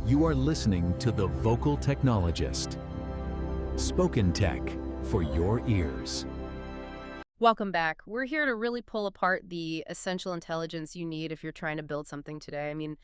You are listening to The Vocal Technologist. Spoken tech for your ears. Welcome back. We're here to really pull apart the essential intelligence you need if you're trying to build something today. I mean,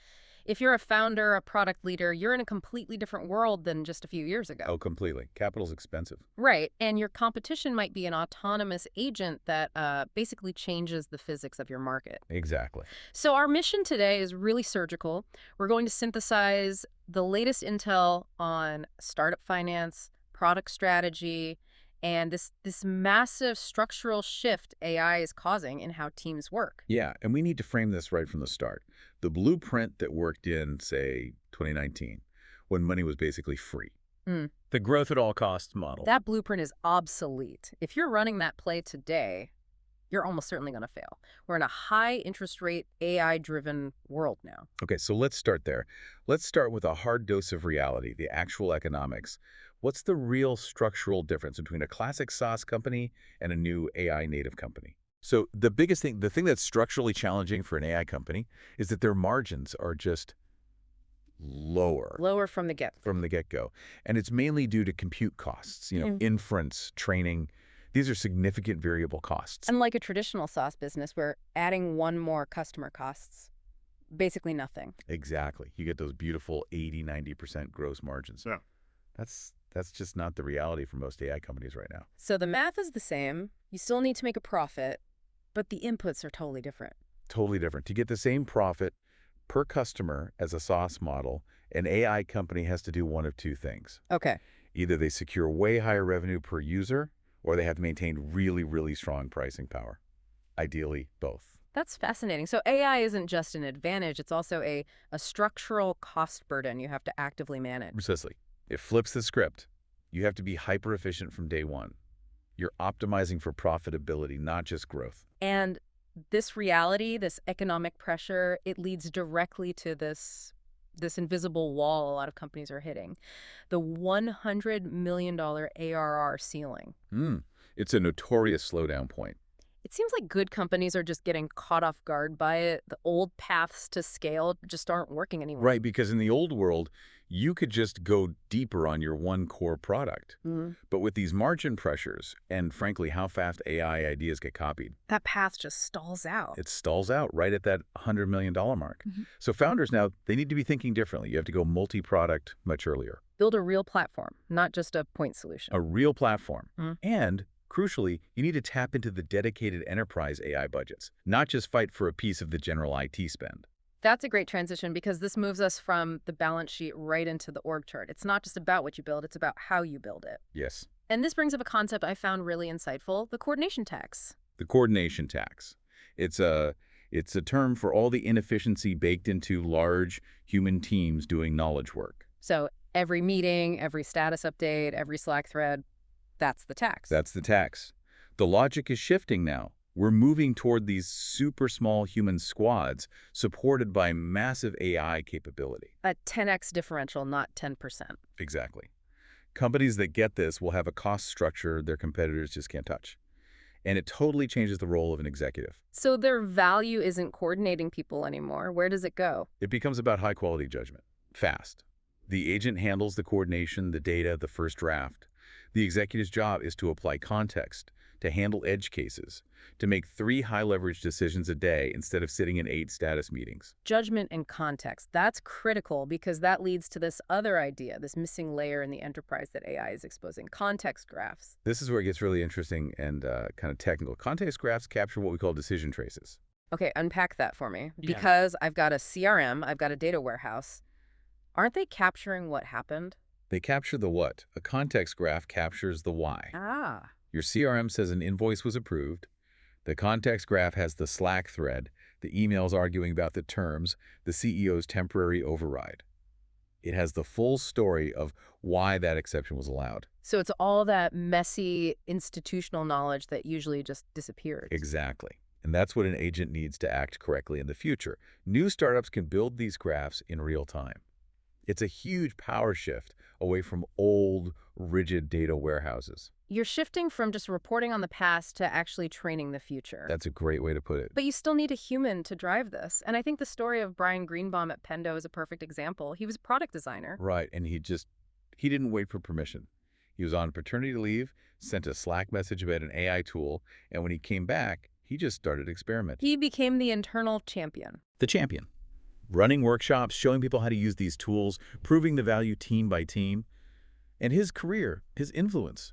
if you're a founder, a product leader, you're in a completely different world than just a few years ago. Oh, completely. Capital's expensive. Right. And your competition might be an autonomous agent that basically changes the physics of your market. Exactly. So our mission today is really surgical. We're going to synthesize the latest intel on startup finance, product strategy, and this massive structural shift AI is causing in how teams work. Yeah, and we need to frame this right from the start. The blueprint that worked in, say, 2019, when money was basically free. The growth at all costs model. That blueprint is obsolete. If you're running that play today, you're almost certainly going to fail. We're in a high interest rate, AI-driven world now. Okay, so let's start there. Let's start with a hard dose of reality, the actual economics. What's the real structural difference between a classic SaaS company and a new AI native company? So the biggest thing, the thing that's structurally challenging for an AI company is that their margins are just lower. Lower from the get. From the get-go. And it's mainly due to compute costs, inference, training. These are significant variable costs. Unlike a traditional SaaS business where adding one more customer costs basically nothing. Exactly. You get those beautiful 80–90% gross margins. Yeah. That's just not the reality for most AI companies right now. So the math is the same. You still need to make a profit, but the inputs are totally different. Totally different. To get the same profit per customer as a SaaS model, an AI company has to do one of two things. Okay. Either they secure way higher revenue per user, or they have to maintain really, really strong pricing power. Ideally, both. That's fascinating. So AI isn't just an advantage, it's also a structural cost burden you have to actively manage. Precisely. It flips the script. You have to be hyper-efficient from day one. You're optimizing for profitability, not just growth. And this reality, this economic pressure, it leads directly to this invisible wall a lot of companies are hitting. The $100 million ARR ceiling. It's a notorious slowdown point. It seems like good companies are just getting caught off guard by it. The old paths to scale just aren't working anymore. Right, because in the old world, you could just go deeper on your one core product. But with these margin pressures and, frankly, how fast AI ideas get copied, that path just stalls out. it stalls out right at that $100 million mark. So founders now, they need to be thinking differently. You have to go multi-product much earlier. Build a real platform, not just a point solution. A real platform. And crucially, you need to tap into the dedicated enterprise AI budgets, not just fight for a piece of the general IT spend. That's a great transition because this moves us from the balance sheet right into the org chart. It's not just about what you build, it's about how you build it. Yes. And this brings up a concept I found really insightful, the coordination tax. The coordination tax. It's a term for all the inefficiency baked into large human teams doing knowledge work. So every meeting, every status update, every Slack thread, that's the tax. That's the tax. The logic is shifting now. We're moving toward these super small human squads supported by massive AI capability. A 10x differential, not 10%. Exactly. Companies that get this will have a cost structure their competitors just can't touch. And it totally changes the role of an executive. So their value isn't coordinating people anymore. Where does it go? It becomes about high-quality judgment, fast. The agent handles the coordination, the data, the first draft. The executive's job is to apply context, to handle edge cases, to make 3 high-leverage decisions a day instead of sitting in 8 status meetings. Judgment and context. That's critical because that leads to this other idea, this missing layer in the enterprise that AI is exposing, context graphs. This is where it gets really interesting and kind of technical. Context graphs capture what we call decision traces. Okay, unpack that for me. Yeah. Because I've got a CRM, I've got a data warehouse. Aren't they capturing what happened? They capture the what. A context graph captures the why. Ah. Your CRM says an invoice was approved. The context graph has the Slack thread, the emails arguing about the terms, the CEO's temporary override. It has the full story of why that exception was allowed. So it's all that messy institutional knowledge that usually just disappears. Exactly. And that's what an agent needs to act correctly in the future. New startups can build these graphs in real time. It's a huge power shift away from old, rigid data warehouses. You're shifting from just reporting on the past to actually training the future. That's a great way to put it. But you still need a human to drive this. And I think the story of Brian Greenbaum at Pendo is a perfect example. He was a product designer. Right, and he didn't wait for permission. He was on paternity leave, sent a Slack message about an AI tool, and when he came back, he just started experimenting. He became the internal champion. The champion. Running workshops, showing people how to use these tools, proving the value team by team. And his career, his influence,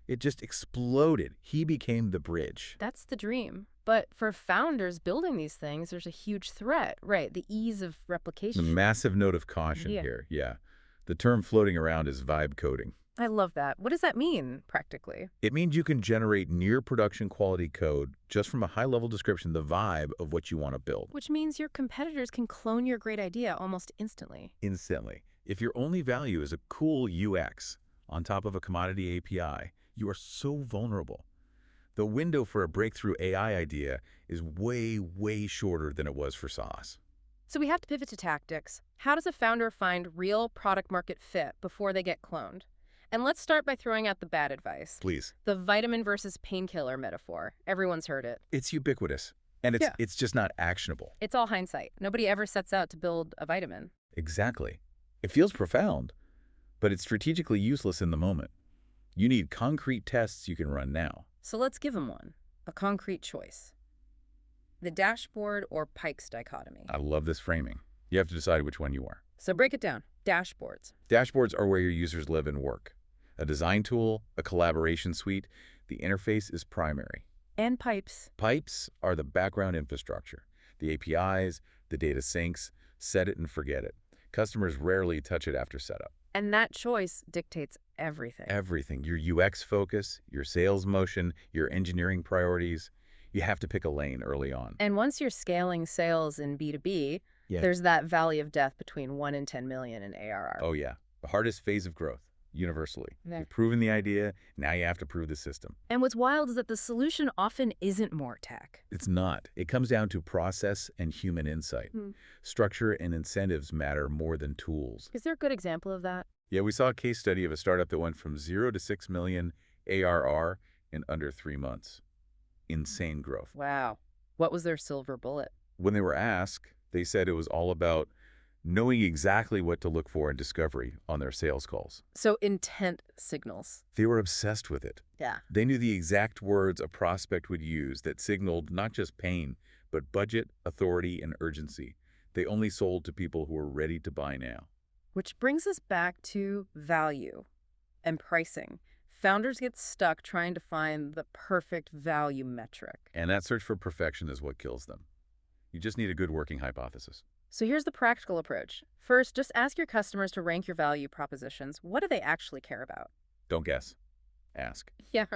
it just exploded. He became the bridge. That's the dream. But for founders building these things, there's a huge threat, right? The ease of The replication. massive note of caution here, yeah. The term floating around is vibe coding. I love that. What does that mean, practically? It means you can generate near production quality code just from a high-level description, the vibe of what you want to build. Which means your competitors can clone your great idea almost instantly. Instantly. If your only value is a cool UX on top of a commodity API, you are so vulnerable. The window for a breakthrough AI idea is way, way shorter than it was for SaaS. So we have to pivot to tactics. How does a founder find real product market fit before they get cloned? And let's start by throwing out the bad advice. Please. The vitamin versus painkiller metaphor. Everyone's heard it. It's ubiquitous, and it's just not actionable. It's all hindsight. Nobody ever sets out to build a vitamin. Exactly. It feels profound, but it's strategically useless in the moment. You need concrete tests you can run now. So let's give them one. A concrete choice. The dashboard or Pikes dichotomy. I love this framing. You have to decide which one you are. So break it down. Dashboards. Dashboards are where your users live and work. A design tool, a collaboration suite, the interface is primary. And pipes. Pipes are the background infrastructure. The APIs, the data syncs, set it and forget it. Customers rarely touch it after setup. And that choice dictates everything. Everything. Your UX focus, your sales motion, your engineering priorities. You have to pick a lane early on. And once you're scaling sales in B2B, there's that valley of death between 1 and 10 million in ARR. Oh, yeah. The hardest phase of growth, universally. There. You've proven the idea, now you have to prove the system. And what's wild is that the solution often isn't more tech. It's not. It comes down to process and human insight. Structure and incentives matter more than tools. Is there a good example of that? Yeah, we saw a case study of a startup that went from 0 to 6 million ARR in under 3 months. Insane growth. Wow. What was their silver bullet? When they were asked, they said it was all about knowing exactly what to look for in discovery on their sales calls. So intent signals. They were obsessed with it. Yeah. They knew the exact words a prospect would use that signaled not just pain, but budget, authority, and urgency. They only sold to people who were ready to buy now. Which brings us back to value and pricing. Founders get stuck trying to find the perfect value metric. And that search for perfection is what kills them. You just need a good working hypothesis. So here's the practical approach. First, just ask your customers to rank your value propositions. What do they actually care about? Don't guess. Ask. Yeah.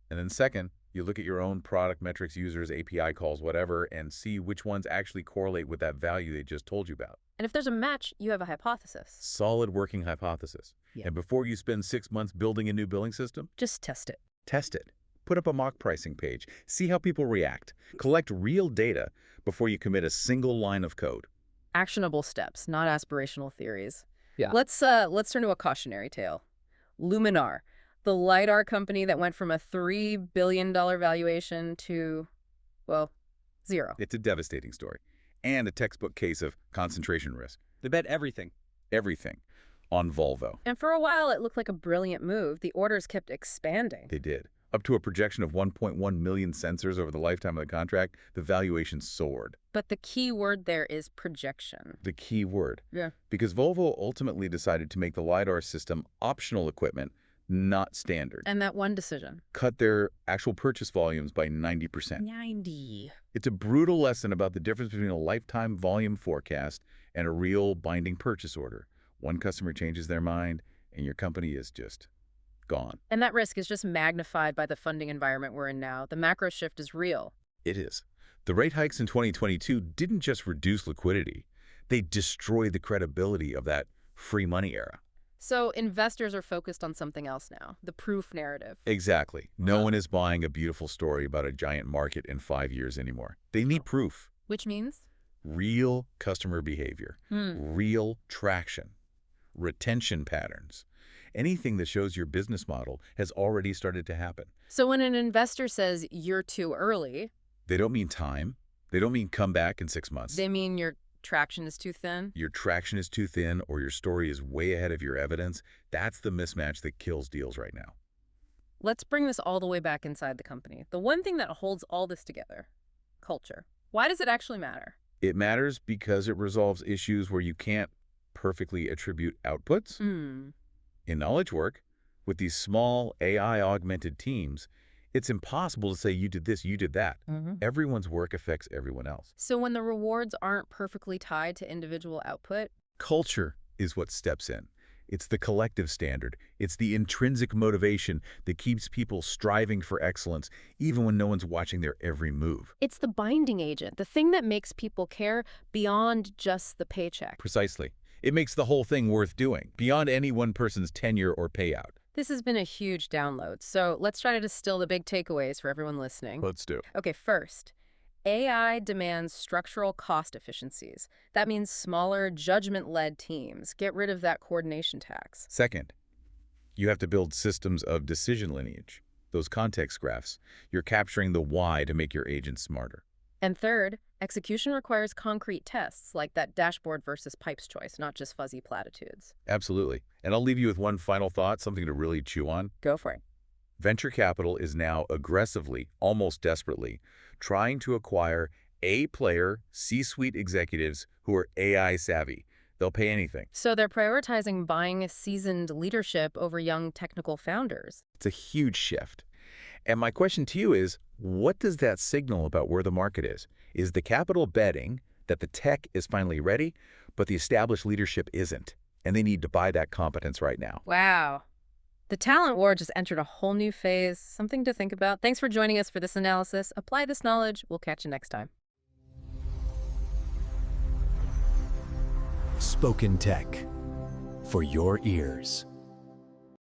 And then second, you look at your own product metrics, users, API calls, whatever, and see which ones actually correlate with that value they just told you about. And if there's a match, you have a hypothesis. Solid working hypothesis. Yeah. And before you spend 6 months building a new billing system, Just test it. test it. Put up a mock pricing page. See how people react. Collect real data before you commit a single line of code. Actionable steps, not aspirational theories. Yeah. Let's turn to a cautionary tale. Luminar, the LiDAR company that went from a $3 billion valuation to, well, zero. It's a devastating story. And a textbook case of concentration risk. They bet everything. Everything on Volvo. And for a while, it looked like a brilliant move. The orders kept expanding. They did. Up to a projection of 1.1 million sensors over the lifetime of the contract, the valuation soared. But the key word there is projection. The key word. Yeah. Because Volvo ultimately decided to make the LiDAR system optional equipment, not standard. And that one decision. Cut their actual purchase volumes by 90%. 90. It's a brutal lesson about the difference between a lifetime volume forecast and a real binding purchase order. One customer changes their mind, and your company is just gone. And that risk is just magnified by the funding environment we're in now. The macro shift is real. It is. The rate hikes in 2022 didn't just reduce liquidity. They destroyed the credibility of that free money era. So investors are focused on something else now, the proof narrative. Exactly. No one is buying a beautiful story about a giant market in 5 years anymore. They need proof. Which means? Real customer behavior, real traction, retention patterns. Anything that shows your business model has already started to happen. So when an investor says you're too early, They don't mean time. They don't mean come back in 6 months. they mean your traction is too thin? Your traction is too thin or your story is way ahead of your evidence. That's the mismatch that kills deals right now. Let's bring this all the way back inside the company. The one thing that holds all this together, culture. Why does it actually matter? It matters because it resolves issues where you can't perfectly attribute outputs. In knowledge work, with these small AI-augmented teams, it's impossible to say you did this, you did that. Everyone's work affects everyone else. So when the rewards aren't perfectly tied to individual output, Culture is what steps in. It's the collective standard. It's the intrinsic motivation that keeps people striving for excellence, even when no one's watching their every move. it's the binding agent, the thing that makes people care beyond just the paycheck. Precisely. It makes the whole thing worth doing, beyond any one person's tenure or payout. This has been a huge download, so let's try to distill the big takeaways for everyone listening. Let's do. Okay, first, AI demands structural cost efficiencies. That means smaller, judgment-led teams. Get rid of that coordination tax. Second, you have to build systems of decision lineage, those context graphs. You're capturing the why to make your agents smarter. And third, execution requires concrete tests, like that dashboard versus pipes choice, not just fuzzy platitudes. Absolutely. And I'll leave you with one final thought, something to really chew on. Go for it. Venture capital is now aggressively, almost desperately, trying to acquire A-player C-suite executives who are AI savvy. They'll pay anything. So they're prioritizing buying seasoned leadership over young technical founders. It's a huge shift. And my question to you is, what does that signal about where the market is? Is the capital betting that the tech is finally ready, but the established leadership isn't, and they need to buy that competence right now? Wow. The talent war just entered a whole new phase, something to think about. Thanks for joining us for this analysis. Apply this knowledge. We'll catch you next time. Spoken Tech for your ears.